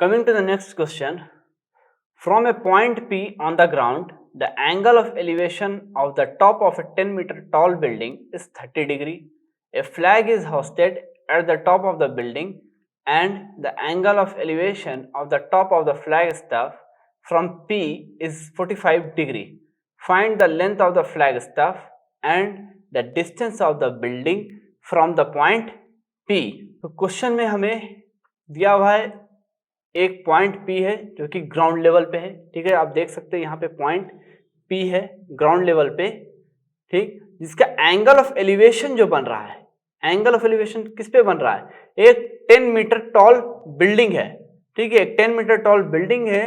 Coming to the next question, from a point P on the ground, the angle of elevation of the top of a 10-meter tall building is 30 degree. A flag is hoisted at the top of the building and the angle of elevation of the top of the flag staff from P is 45 degree. Find the length of the flag staff and the distance of the building from the point P. तो question में हमें दिया हुआ है एक point P है जो कि ग्राउंड लेवल पे है। ठीक है, आप देख सकते हैं यहाँ पे पॉइंट P है ग्राउंड लेवल पे, ठीक, जिसका एंगल ऑफ एलिवेशन जो बन रहा है, एंगल ऑफ एलिवेशन किस पे बन रहा है, एक 10 मीटर टॉल बिल्डिंग है। ठीक है, एक 10 मीटर टॉल बिल्डिंग है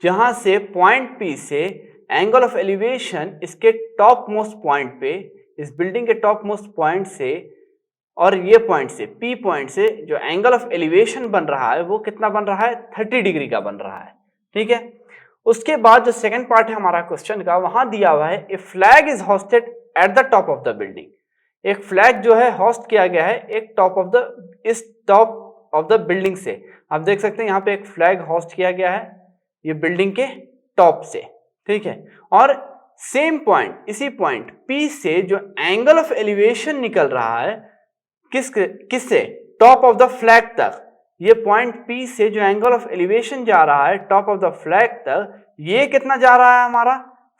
जहां से पॉइंट P से एंगल ऑफ एलिवेशन इसके टॉप मोस्ट पॉइंट पे, इस बिल्डिंग के टॉप मोस्ट पॉइंट से और ये पॉइंट से, P पॉइंट से जो एंगल ऑफ एलिवेशन बन रहा है वो कितना बन रहा है, 30 डिग्री का बन रहा है। ठीक है, उसके बाद जो सेकंड पार्ट है हमारा क्वेश्चन का, वहां दिया हुआ है a flag is hosted at the top of the building. एक फ्लैग जो है होस्ट किया गया है एक टॉप ऑफ द बिल्डिंग से। आप देख सकते हैं यहाँ पे एक फ्लैग होस्ट किया गया है ये बिल्डिंग के टॉप से। ठीक है, और सेम पॉइंट, इसी पॉइंट P से जो एंगल ऑफ एलिवेशन निकल रहा है किससे, टॉप ऑफ द फ्लैग तक, ये पॉइंट P से जो एंगल ऑफ एलिवेशन जा रहा है टॉप ऑफ द फ्लैग तक, ये कितना जा रहा है हमारा,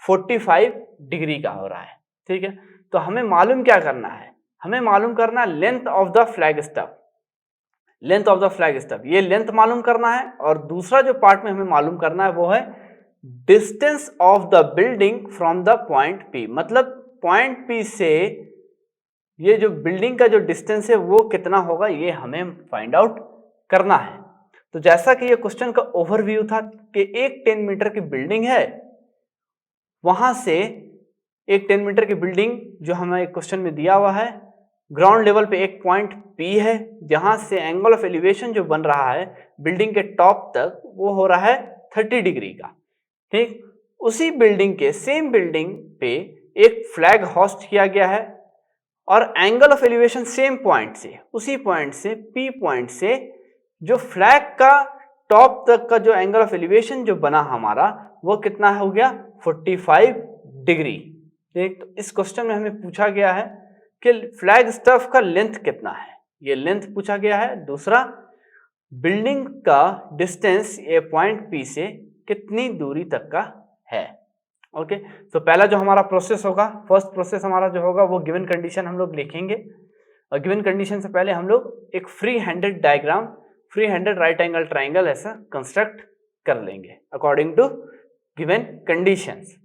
45 डिग्री का हो रहा है। ठीक है, तो हमें मालूम क्या करना है, हमें मालूम करना है length of the flag stuff, length of the flag stuff, ये लेंथ मालूम करना है। और दूसरा जो पार्ट में हमें मालूम करना है वो है distance of the building from the point P, मतलब पॉइंट P से ये जो बिल्डिंग का जो डिस्टेंस है वो कितना होगा, ये हमें फाइंड आउट करना है। तो जैसा कि ये क्वेश्चन का ओवरव्यू था कि एक 10 मीटर की बिल्डिंग है, वहां से एक 10 मीटर की बिल्डिंग जो हमें क्वेश्चन में दिया हुआ है, ग्राउंड लेवल पे एक पॉइंट P है जहां से एंगल ऑफ एलिवेशन जो बन रहा है बिल्डिंग के टॉप तक वो हो रहा है 30 डिग्री का। ठीक, उसी बिल्डिंग के सेम बिल्डिंग पे एक फ्लैग होस्ट किया गया है और angle of elevation same point से, उसी पॉइंट से P पॉइंट से जो फ्लैग का टॉप तक का जो एंगल ऑफ एलिवेशन जो बना हमारा वो कितना हो गया, 45 डिग्री। ठीक, तो इस क्वेश्चन में हमें पूछा गया है कि फ्लैग स्टफ का लेंथ कितना है, ये लेंथ पूछा गया है। दूसरा, बिल्डिंग का डिस्टेंस ये पॉइंट P से कितनी दूरी तक का है। ओके, तो पहला जो हमारा प्रोसेस होगा, फर्स्ट प्रोसेस हमारा जो होगा वो गिवन कंडीशन हम लोग लिखेंगे और गिवन कंडीशन से पहले हम लोग एक free handed diagram, free handed right angle triangle ऐसा कंस्ट्रक्ट कर लेंगे अकॉर्डिंग टू गिवन कंडीशंस।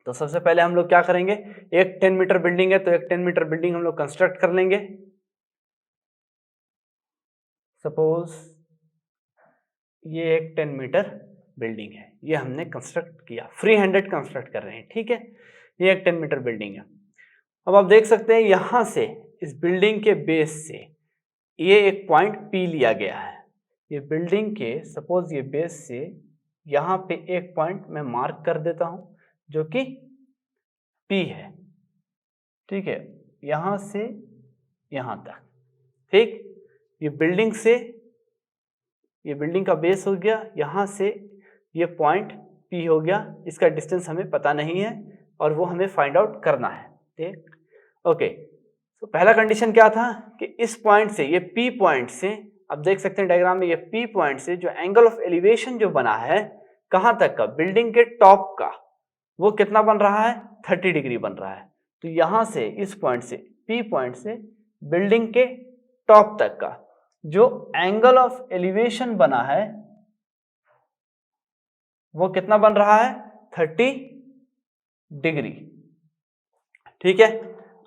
तो सबसे पहले हम लोग क्या करेंगे, एक 10 मीटर बिल्डिंग है तो एक 10 मीटर बिल्डिंग हम लोग कंस्ट्रक्ट कर लेंगे। सपोज ये एक 10 मीटर बिल्डिंग है, ये हमने कंस्ट्रक्ट किया, फ्री हैंडेड कंस्ट्रक्ट कर रहे हैं। ठीक है, ये एक 10 मीटर बिल्डिंग है। अब आप देख सकते हैं यहां से, इस बिल्डिंग के बेस से ये एक पॉइंट P लिया गया है। ये बिल्डिंग के सपोज ये बेस से यहाँ पे एक पॉइंट मैं मार्क कर देता हूं जो कि P है। ठीक है, यहां से यहां तक। ठीक, ये बिल्डिंग से, ये बिल्डिंग का बेस हो गया, यहां से ये पॉइंट P हो गया, इसका डिस्टेंस हमें पता नहीं है और वो हमें फाइंड आउट करना है। ठीक, ओके, तो पहला कंडीशन क्या था कि इस पॉइंट से, ये P पॉइंट से, आप देख सकते हैं डायग्राम में, ये P पॉइंट से जो एंगल ऑफ एलिवेशन जो बना है कहां तक का, बिल्डिंग के टॉप का, वो कितना बन रहा है, 30 डिग्री बन रहा है। तो यहां से, इस पॉइंट से, P पॉइंट से बिल्डिंग के टॉप तक का जो एंगल ऑफ एलिवेशन बना है वो कितना बन रहा है, 30 डिग्री। ठीक है,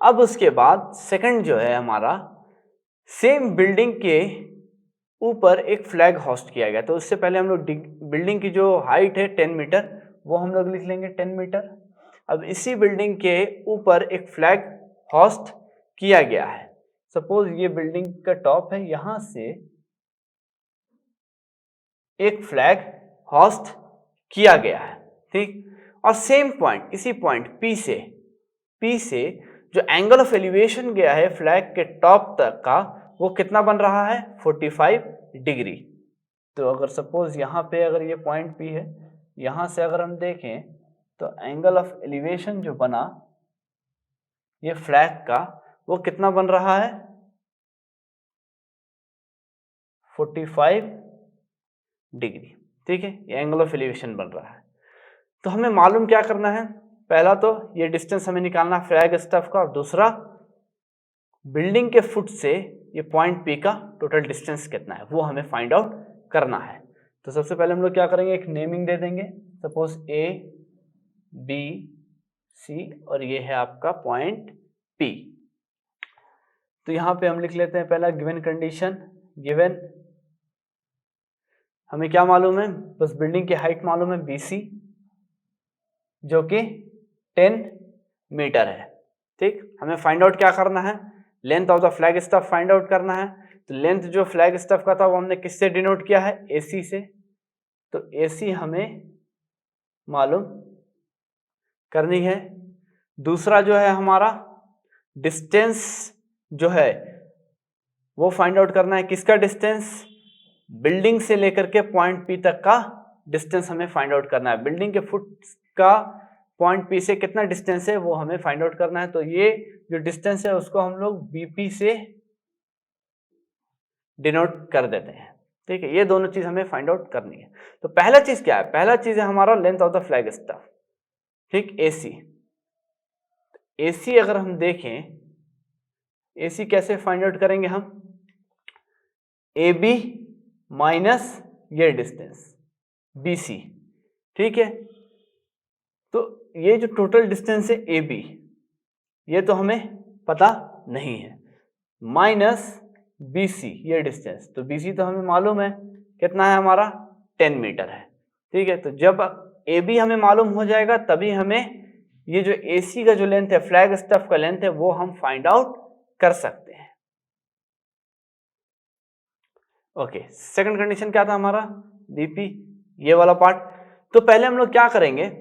अब उसके बाद सेकंड जो है हमारा, सेम बिल्डिंग के ऊपर एक फ्लैग होस्ट किया गया। तो उससे पहले हम लोग बिल्डिंग की जो हाइट है 10 मीटर वो हम लोग लिख लेंगे 10 मीटर। अब इसी बिल्डिंग के ऊपर एक फ्लैग होस्ट किया गया है। सपोज ये बिल्डिंग का टॉप है, यहां से एक फ्लैग होस्ट किया गया है। ठीक, और सेम पॉइंट, इसी पॉइंट P से जो एंगल ऑफ एलिवेशन गया है फ्लैग के टॉप तक का वो कितना बन रहा है, 45 डिग्री। तो अगर सपोज यहाँ पे अगर ये पॉइंट P है, यहाँ से अगर हम देखें तो एंगल ऑफ एलिवेशन जो बना ये फ्लैग का, वो कितना बन रहा है, 45 डिग्री। ठीक है, ये एंगल ऑफ एलिवेशन बन रहा है। तो हमें मालूम क्या करना है, पहला तो ये डिस्टेंस हमें निकालना फ्लैग स्टफ का, और दूसरा बिल्डिंग के फुट से ये पॉइंट P का टोटल डिस्टेंस कितना है वो हमें फाइंड आउट करना है। तो सबसे पहले हम लोग क्या करेंगे, एक नेमिंग दे देंगे, सपोज A B C और ये है आपका पॉइंट P। तो यहाँ पे हम लिख लेते हैं पहला गिवन कंडीशन, गिवन हमें क्या मालूम है, बस बिल्डिंग की हाइट मालूम है BC जो कि 10 मीटर है। ठीक, हमें फाइंड आउट क्या करना है, length of the flag stuff find out करना है। तो लेंथ जो फ्लैग स्टफ का था वो हमने किससे डिनोट किया है, AC से। तो AC हमें मालूम करनी है। दूसरा जो है हमारा डिस्टेंस जो है वो फाइंड आउट करना है, किसका डिस्टेंस, बिल्डिंग से लेकर के पॉइंट P तक का डिस्टेंस हमें फाइंड आउट करना है। बिल्डिंग के फुट का पॉइंट P से कितना डिस्टेंस है वो हमें फाइंड आउट करना है। तो ये जो डिस्टेंस है उसको हम लोग BP से डिनोट कर देते हैं। ठीक है, ये दोनों चीज हमें फाइंड आउट करनी है। तो पहला चीज क्या है, पहला चीज है हमारा length of the flag stuff. ठीक, AC। AC अगर हम देखें, AC कैसे फाइंड आउट करेंगे हम, AB माइनस ये डिस्टेंस BC। ठीक है, तो ये जो टोटल डिस्टेंस है AB ये तो हमें पता नहीं है, माइनस BC ये डिस्टेंस, तो BC तो हमें मालूम है कितना है हमारा, 10 मीटर है। ठीक है, तो जब AB हमें मालूम हो जाएगा तभी हमें ये जो AC का जो लेंथ है, फ्लैग स्टफ का लेंथ है, वो हम फाइंड आउट कर सकते हैं। ओके, सेकंड कंडीशन क्या था हमारा, BP ये वाला पार्ट। तो पहले हम लोग क्या करेंगे,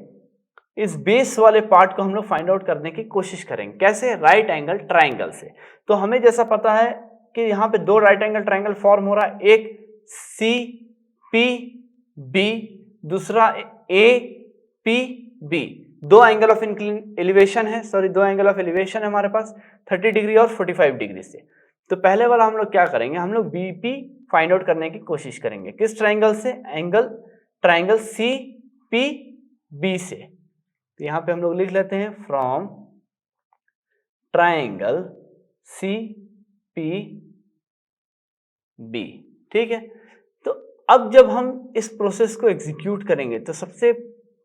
इस बेस वाले पार्ट को हम लोग फाइंड आउट करने की कोशिश करेंगे। कैसे, राइट एंगल ट्राइंगल से। तो हमें जैसा पता है कि यहाँ पे दो राइट एंगल ट्राइंगल फॉर्म हो रहा है, एक CPB, दूसरा APB। दो एंगल ऑफ एलिवेशन है, दो एंगल ऑफ एलिवेशन है हमारे पास, 30 डिग्री और 45 डिग्री से। तो पहले वाला हम लोग क्या करेंगे, हम लोग BP फाइंड आउट करने की कोशिश करेंगे। किस ट्राइंगल से, एंगल ट्राइंगल CPB से। तो यहां पे हम लोग लिख लेते हैं फ्रॉम ट्राइंगल CPB। ठीक है, तो अब जब हम इस प्रोसेस को एग्जीक्यूट करेंगे तो सबसे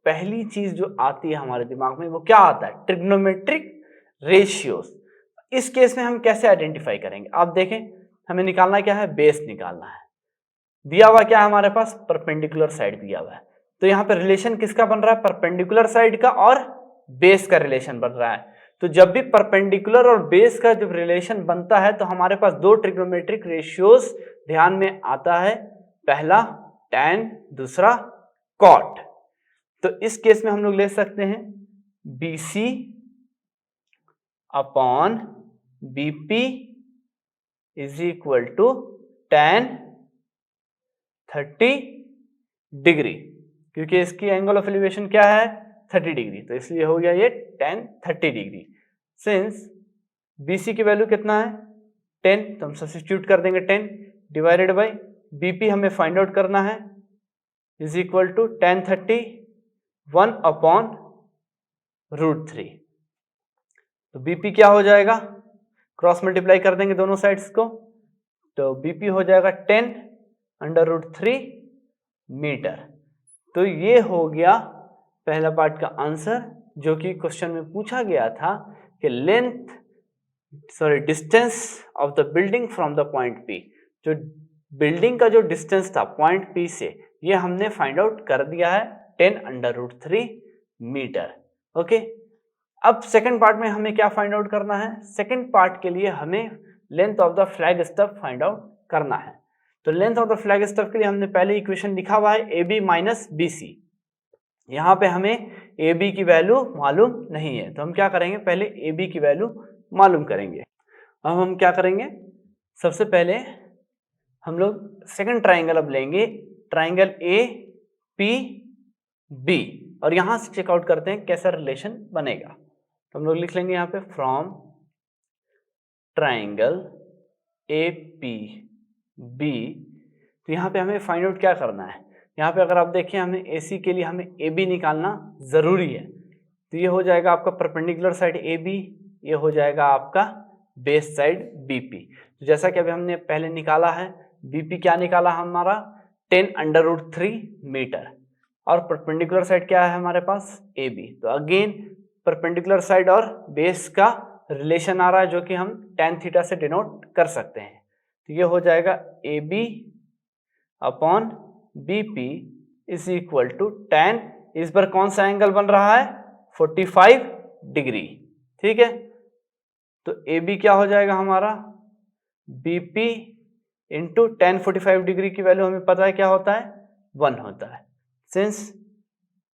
पहली चीज जो आती है हमारे दिमाग में वो क्या आता है, ट्रिग्नोमेट्रिक रेशियोज। इस केस में हम कैसे आइडेंटिफाई करेंगे, आप देखें, हमें निकालना क्या है, बेस निकालना है। दिया हुआ क्या है हमारे पास, परपेंडिकुलर साइड दिया हुआ है। तो यहाँ पे रिलेशन किसका बन रहा है, परपेंडिकुलर साइड का और बेस का रिलेशन बन रहा है। तो जब भी परपेंडिकुलर और बेस का जब रिलेशन बनता है तो हमारे पास दो ट्रिग्नोमेट्रिक रेशियोज ध्यान में आता है, पहला tan, दूसरा cot। तो इस केस में हम लोग ले सकते हैं BC upon BP is equal to tan 30 degree, क्योंकि इसकी एंगल ऑफ एलिवेशन क्या है, 30 डिग्री, तो इसलिए हो गया ये tan 30 डिग्री। सिंस BC की वैल्यू कितना है, 10, तो हम सब्स्टिट्यूट कर देंगे 10 डिवाइडेड बाई BP हमें फाइंड आउट करना है, is equal to tan 30 1 upon √3। तो BP क्या हो जाएगा, क्रॉस मल्टीप्लाई कर देंगे दोनों साइड्स को, तो BP हो जाएगा 10 अंडर √3 मीटर। तो ये हो गया पहला पार्ट का आंसर, जो कि क्वेश्चन में पूछा गया था कि distance of the building from the point P। जो बिल्डिंग का जो डिस्टेंस था पॉइंट P से, ये हमने फाइंड आउट कर दिया है 10 अंडर √3 मीटर। ओके, अब सेकंड पार्ट में हमें क्या फाइंड आउट करना है, सेकंड पार्ट के लिए हमें length of the flag stuff find out करना है। तो length of the flag stuff के लिए हमने पहले इक्वेशन लिखा हुआ है AB माइनस BC। यहाँ पे हमें AB की वैल्यू मालूम नहीं है, तो हम क्या करेंगे, पहले AB की वैल्यू मालूम करेंगे। अब हम क्या करेंगे, सबसे पहले हम लोग सेकंड ट्राइंगल अब लेंगे ट्राइंगल ए पी बी, और यहां से चेकआउट करते हैं कैसा रिलेशन बनेगा। तो हम लोग लिख लेंगे यहाँ पे from triangle A P B. तो यहाँ पे हमें फाइंड आउट क्या करना है, यहाँ पे अगर आप देखें हमें ए सी के लिए हमें ए बी निकालना जरूरी है। तो ये हो जाएगा आपका परपेंडिकुलर साइड ए बी, ये हो जाएगा आपका बेस साइड बी पी। तो जैसा कि अभी हमने पहले निकाला है, बी पी क्या निकाला हमारा 10√3 मीटर, और परपेंडिकुलर साइड क्या है हमारे पास ए बी। तो अगेन परपेंडिकुलर साइड और बेस का रिलेशन आ रहा है जो कि हम tan थीटा से डिनोट कर सकते हैं। तो ये हो जाएगा A B upon B P is equal to tan, इस बार कौन सा एंगल बन रहा है 45 डिग्री, ठीक है। तो ए बी क्या हो जाएगा हमारा B P into tan 45 degree की वैल्यू हमें पता है क्या होता है 1 होता है। Since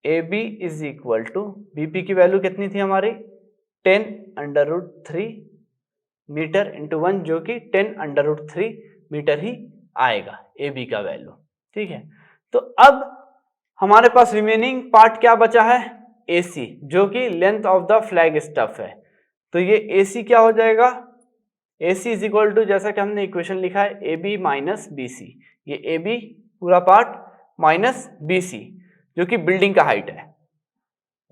A B is equal to B P की वैल्यू कितनी थी हमारी 10√3 मीटर इंटू 1, जो कि 10√3 मीटर ही आएगा ए बी का वैल्यू, ठीक है। तो अब हमारे पास रिमेनिंग पार्ट क्या बचा है ए सी, जो कि length of the flagstaff है। तो ये ए सी क्या हो जाएगा, A C is equal to जैसा कि हमने इक्वेशन लिखा है A B minus B C, ये ए बी पूरा पार्ट माइनस बी सी जो कि बिल्डिंग का हाइट है।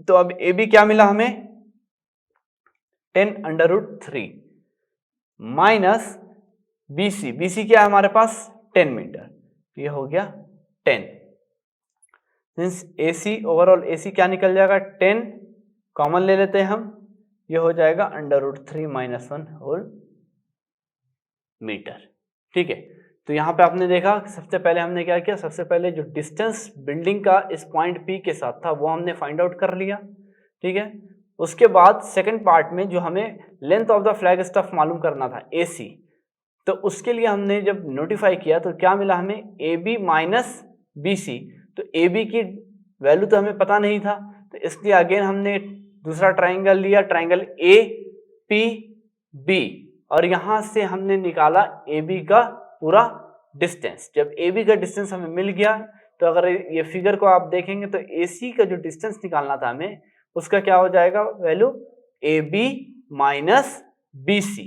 तो अब ए बी क्या मिला हमें 10√3 माइनस बी सी क्या है हमारे पास 10 मीटर, ये हो गया 10। मीन्स ए सी ओवरऑल ए सी क्या निकल जाएगा 10, कॉमन ले लेते हैं हम, ये हो जाएगा √3 माइनस 1 होल मीटर, ठीक है। तो यहाँ पे आपने देखा सबसे पहले हमने क्या किया, सबसे पहले जो डिस्टेंस बिल्डिंग का इस पॉइंट P के साथ था वो हमने फाइंड आउट कर लिया, ठीक है। उसके बाद सेकंड पार्ट में जो हमें length of the flag stuff मालूम करना था AC, तो उसके लिए हमने जब नोटिफाई किया तो क्या मिला हमें AB माइनस BC। तो AB की वैल्यू तो हमें पता नहीं था, तो इसलिए अगेन हमने दूसरा ट्राइंगल लिया, ट्राइंगल APB, और यहां से हमने निकाला AB का पूरा डिस्टेंस। जब AB का डिस्टेंस हमें मिल गया, तो अगर ये फिगर को आप देखेंगे तो AC का जो डिस्टेंस निकालना था हमें, उसका क्या हो जाएगा वैल्यू AB माइनस BC।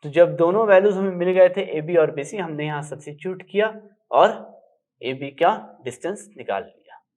तो जब दोनों वैल्यूज हमें मिल गए थे AB और BC, हमने यहाँ सब्स्टिट्यूट किया और AB का डिस्टेंस निकाल लिया।